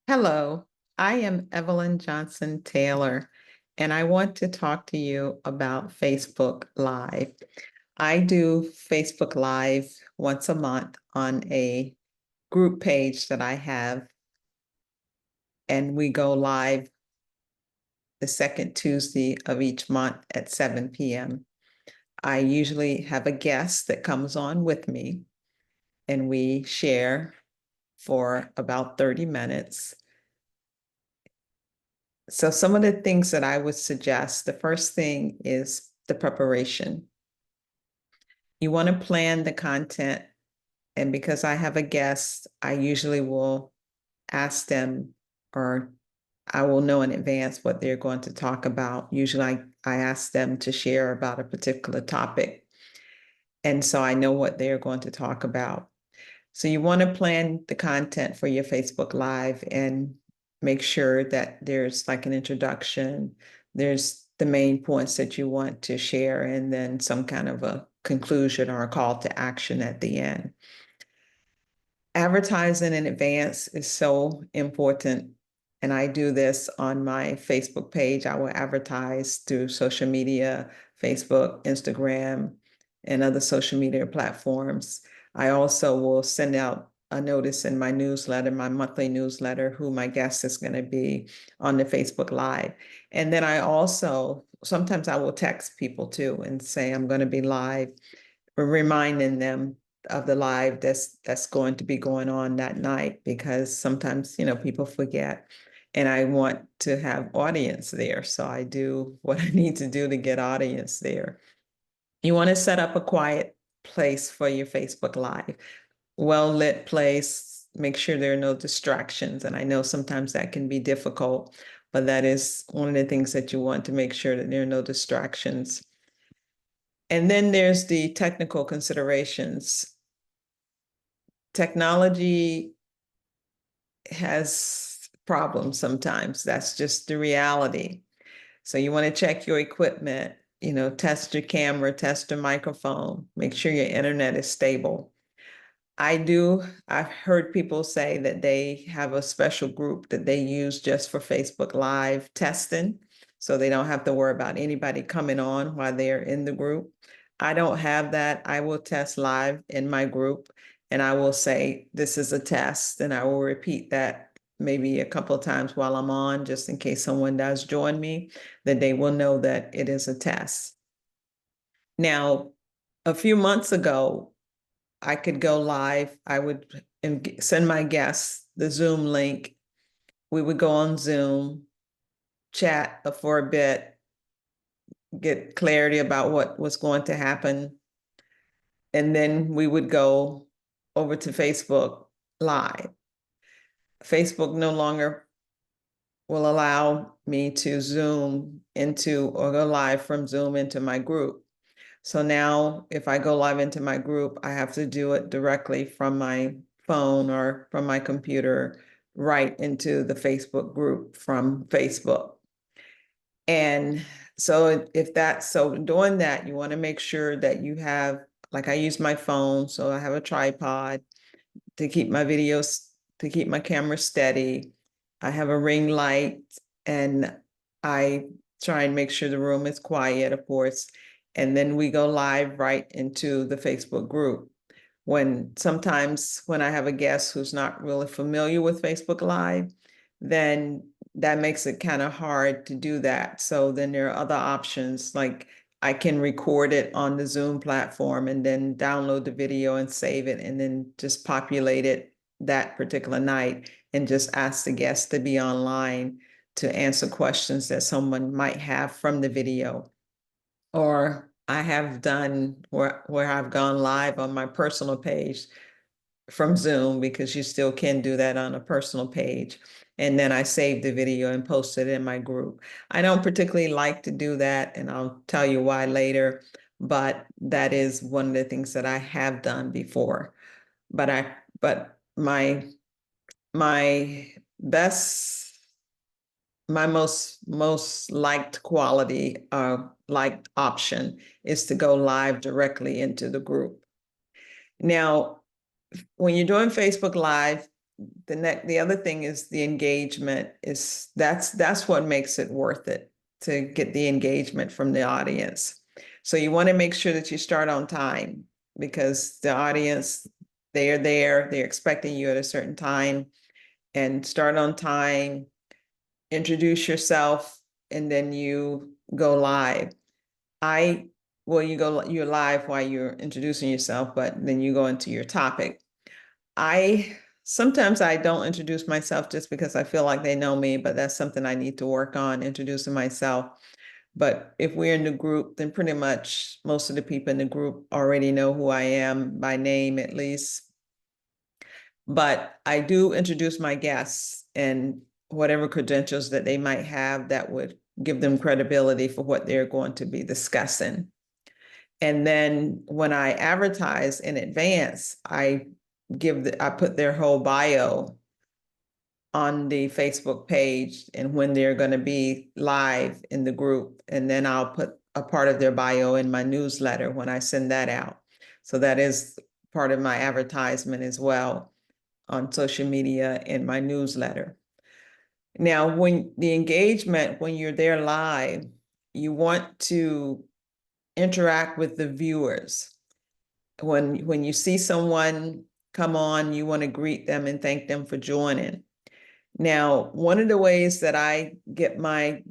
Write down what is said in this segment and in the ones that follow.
Hello, I am Evelyn Johnson Taylor, and I want to talk to you about Facebook Live. I do Facebook Live once a month on a group page that I have, and we go live the second Tuesday of each month at 7 p.m. I usually have a guest that comes on with me, and we share for about 30 minutes. So some of the things that I would suggest, the first thing is the preparation. You want to plan the content. And because I have a guest, I usually will ask them, or I will know in advance what they're going to talk about. Usually I ask them to share about a particular topic. And so I know what they're going to talk about. So you want to plan the content for your Facebook Live and make sure that there's like an introduction, there's the main points that you want to share, and then some kind of a conclusion or a call to action at the end. Advertising in advance is so important. And I do this on my Facebook page. I will advertise through social media, Facebook, Instagram, and other social media platforms. I also will send out a notice in my newsletter, my monthly newsletter, who my guest is going to be on the Facebook Live. And then I also, sometimes I will text people too and say, I'm going to be live, reminding them of the live that's going to be going on that night, because sometimes people forget, and I want to have audience there, so I do what I need to do to get audience there. You want to set up a quiet place for your Facebook Live, well lit place. Make sure there are no distractions, and I know sometimes that can be difficult, but that is one of the things that you want, to make sure that there are no distractions. And then there's the technical considerations. Technology has problems sometimes. That's just the reality. So you want to check your equipment, test your camera, test your microphone, make sure your internet is stable. I've heard people say that they have a special group that they use just for Facebook Live testing, so they don't have to worry about anybody coming on while they're in the group. I don't have that. I will test live in my group, and I will say, this is a test, and I will repeat that maybe a couple of times while I'm on, just in case someone does join me, that they will know that it is a test. Now, a few months ago, I could go live. I would send my guests the Zoom link. We would go on Zoom, chat for a bit, get clarity about what was going to happen. And then we would go over to Facebook Live. Facebook no longer will allow me to Zoom into, or go live from Zoom into my group. So now if I go live into my group, I have to do it directly from my phone or from my computer right into the Facebook group from Facebook. And so so doing that, you want to make sure that you have, like I use my phone, so I have a tripod to keep my videos, to keep my camera steady. I have a ring light, and I try and make sure the room is quiet, of course. And then we go live right into the Facebook group. Sometimes when I have a guest who's not really familiar with Facebook Live, then that makes it kind of hard to do that. So then there are other options, like I can record it on the Zoom platform and then download the video and save it, and then just populate it that particular night and just ask the guest to be online to answer questions that someone might have from the video. Or I have done where I've gone live on my personal page from Zoom, because you still can do that on a personal page. And then I saved the video and posted it in my group. I don't particularly like to do that, and I'll tell you why later, but that is one of the things that I have done before. But my best, my most liked quality, liked option, is to go live directly into the group. Now, when you're doing Facebook Live, the other thing is the engagement is that's what makes it worth it, to get the engagement from the audience. So you want to make sure that you start on time, because the audience, they're expecting you at a certain time, and start on time, introduce yourself, and then you go live. You're live while you're introducing yourself, but then you go into your topic. Sometimes I don't introduce myself just because I feel like they know me, but that's something I need to work on, introducing myself. But if we're in the group, then pretty much most of the people in the group already know who I am by name, at least. But I do introduce my guests and whatever credentials that they might have that would give them credibility for what they're going to be discussing. And then when I advertise in advance, I put their whole bio on the Facebook page and when they're going to be live in the group. And then I'll put a part of their bio in my newsletter when I send that out. So that is part of my advertisement as well on social media in my newsletter. Now, when the engagement, when you're there live, you want to interact with the viewers. When you see someone come on, you want to greet them and thank them for joining. Now, one of the ways that I get my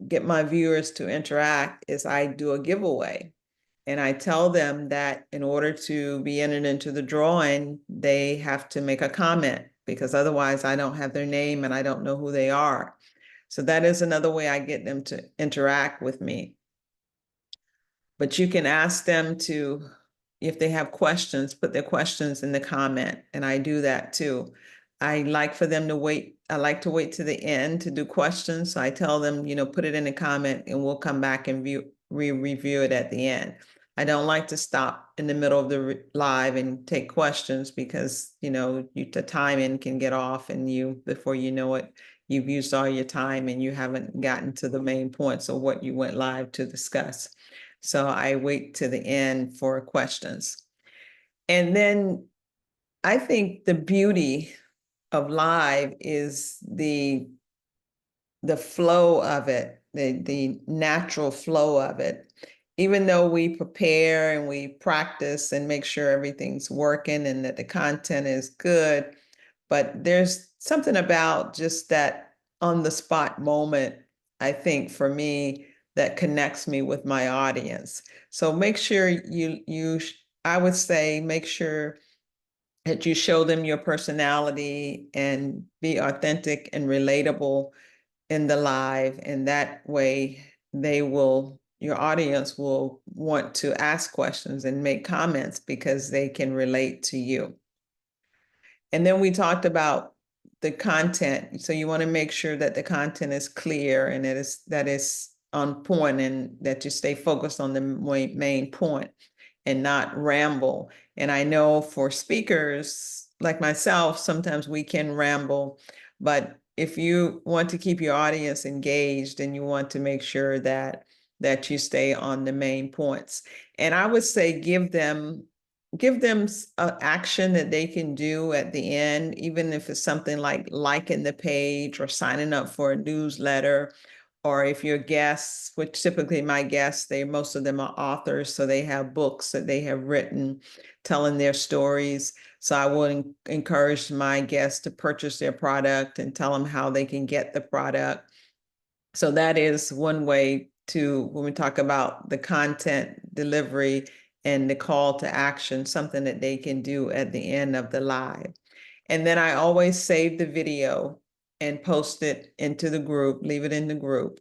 viewers to interact is I do a giveaway. And I tell them that in order to be entered into the drawing, they have to make a comment, because otherwise I don't have their name and I don't know who they are. So that is another way I get them to interact with me. But you can ask them to, if they have questions, put their questions in the comment, and I do that too. I like for them to wait. I like to wait to the end to do questions. So I tell them, put it in the comment and we'll come back and review it at the end. I don't like to stop in the middle of the live and take questions, because, the timing can get off and before you know it, you've used all your time and you haven't gotten to the main points of what you went live to discuss. So I wait to the end for questions. And then I think the beauty of live is the flow of it, the natural flow of it. Even though we prepare and we practice and make sure everything's working and that the content is good, but there's something about just that on the spot moment, I think, for me, that connects me with my audience. So make sure I would say, make sure that you show them your personality and be authentic and relatable in the live. And that way your audience will want to ask questions and make comments because they can relate to you. And then we talked about the content. So you want to make sure that the content is clear and that is on point, and that you stay focused on the main point and not ramble. And I know for speakers like myself, sometimes we can ramble, but if you want to keep your audience engaged, and you want to make sure that you stay on the main points. And I would say give them an action that they can do at the end, even if it's something like liking the page or signing up for a newsletter. Or if you're guests, which typically my guests, most of them are authors, so they have books that they have written telling their stories. So I would encourage my guests to purchase their product and tell them how they can get the product. So that is one way when we talk about the content delivery and the call to action, something that they can do at the end of the live. And then I always save the video and post it into the group, leave it in the group.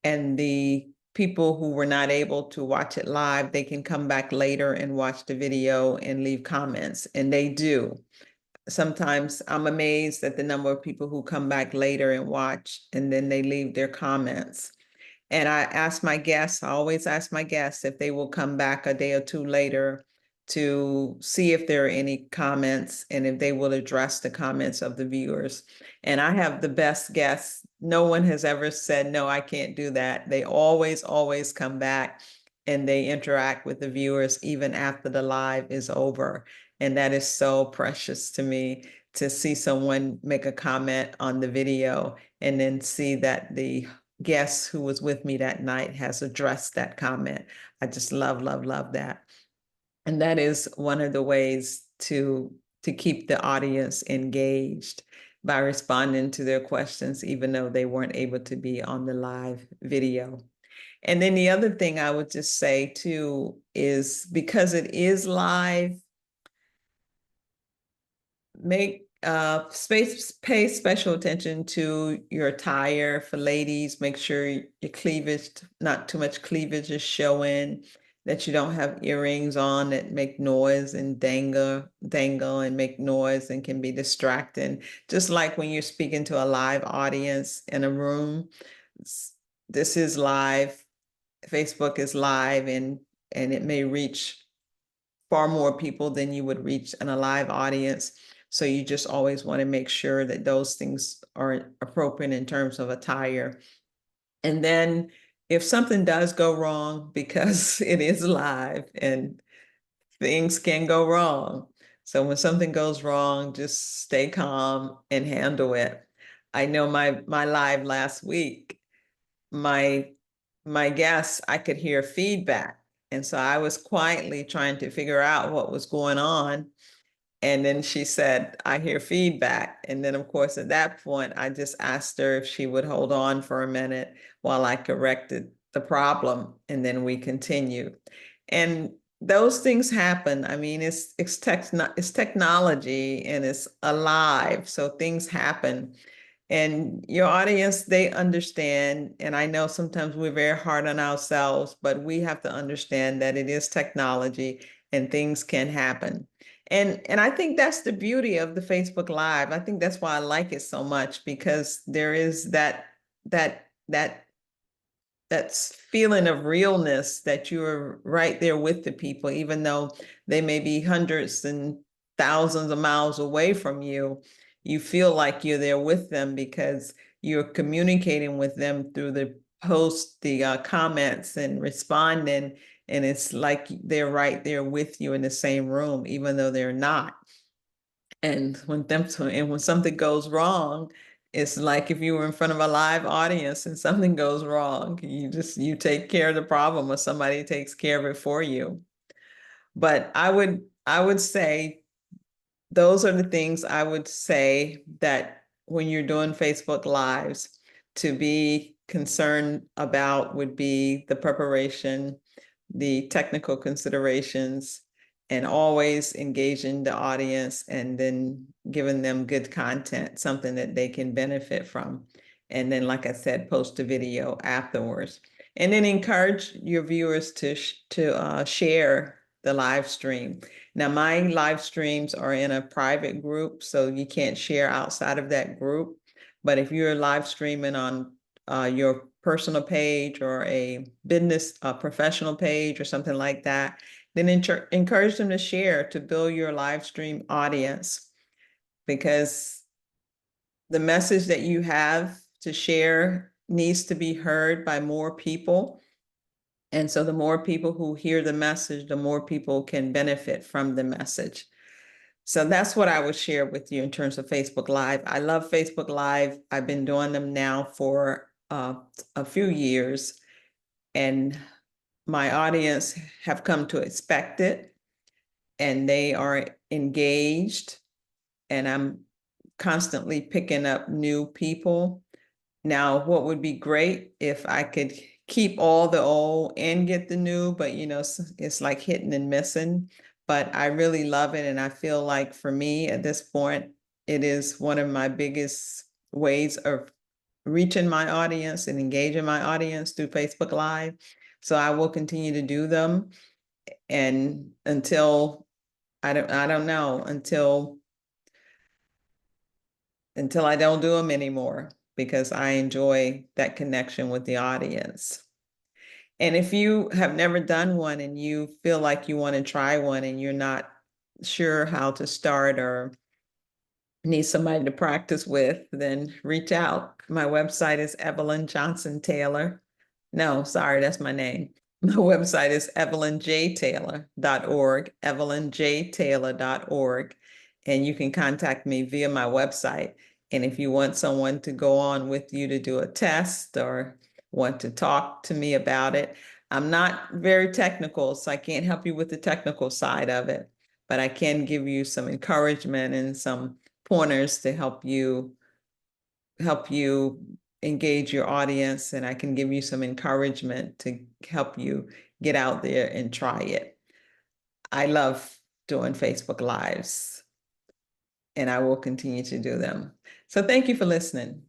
And the people who were not able to watch it live, they can come back later and watch the video and leave comments. And they do. Sometimes I'm amazed at the number of people who come back later and watch, and then they leave their comments. And I always ask my guests if they will come back a day or two later to see if there are any comments and if they will address the comments of the viewers. And I have the best guests. No one has ever said, no, I can't do that. They always, always come back and they interact with the viewers even after the live is over. And that is so precious to me, to see someone make a comment on the video and then see that the guest who was with me that night has addressed that comment. I just love, love, love that. And that is one of the ways to keep the audience engaged, by responding to their questions, even though they weren't able to be on the live video. And then the other thing I would just say too is, because it is live, pay special attention to your attire. For ladies, make sure your cleavage, not too much cleavage is showing, that you don't have earrings on that make noise and dangle and make noise and can be distracting. Just like when you're speaking to a live audience in a room, this is live, Facebook is live, and it may reach far more people than you would reach in a live audience. So you just always want to make sure that those things are appropriate in terms of attire. And then if something does go wrong, because it is live and things can go wrong. So when something goes wrong, just stay calm and handle it. I know my live last week, my guests, I could hear feedback. And so I was quietly trying to figure out what was going on. And then she said, I hear feedback. And then, of course, at that point, I just asked her if she would hold on for a minute while I corrected the problem. And then we continued. And those things happen. I mean, it's technology and it's alive. So things happen. And your audience, they understand. And I know sometimes we're very hard on ourselves, but we have to understand that it is technology and things can happen. And I think that's the beauty of the Facebook Live. I think that's why I like it so much, because there is that feeling of realness, that you're right there with the people, even though they may be hundreds and thousands of miles away from you. You feel like you're there with them because you're communicating with them through the posts, the comments, and responding. And it's like they're right there with you in the same room, even though they're not. And when something goes wrong, it's like if you were in front of a live audience and something goes wrong, you take care of the problem, or somebody takes care of it for you. But I would say those are the things I would say that when you're doing Facebook Lives, to be concerned about would be the preparation, the technical considerations, and always engaging the audience and then giving them good content, something that they can benefit from. And then, like I said, post a video afterwards. And then encourage your viewers to share the live stream. Now, my live streams are in a private group, so you can't share outside of that group. But if you're live streaming on your personal page or a business professional page or something like that, then encourage them to share, to build your live stream audience, because the message that you have to share needs to be heard by more people. And so the more people who hear the message, the more people can benefit from the message. So that's what I would share with you in terms of Facebook Live. I love Facebook Live. I've been doing them now for a few years, and my audience have come to expect it, and they are engaged, and I'm constantly picking up new people. Now, what would be great if I could keep all the old and get the new, but it's like hitting and missing. But I really love it. And I feel like for me at this point, it is one of my biggest ways of reaching my audience and engaging my audience through Facebook Live. So I will continue to do them. And until I don't know, until I don't do them anymore, because I enjoy that connection with the audience. And if you have never done one and you feel like you want to try one and you're not sure how to start or need somebody to practice with, then reach out. My website is Evelyn Johnson Taylor. No, sorry, that's my name. My website is evelynjtaylor.org, evelynjtaylor.org. and you can contact me via my website. And if you want someone to go on with you to do a test or want to talk to me about it, I'm not very technical, so I can't help you with the technical side of it, but I can give you some encouragement and some pointers to help you engage your audience, and I can give you some encouragement to help you get out there and try it. I love doing Facebook Lives, and I will continue to do them. So thank you for listening.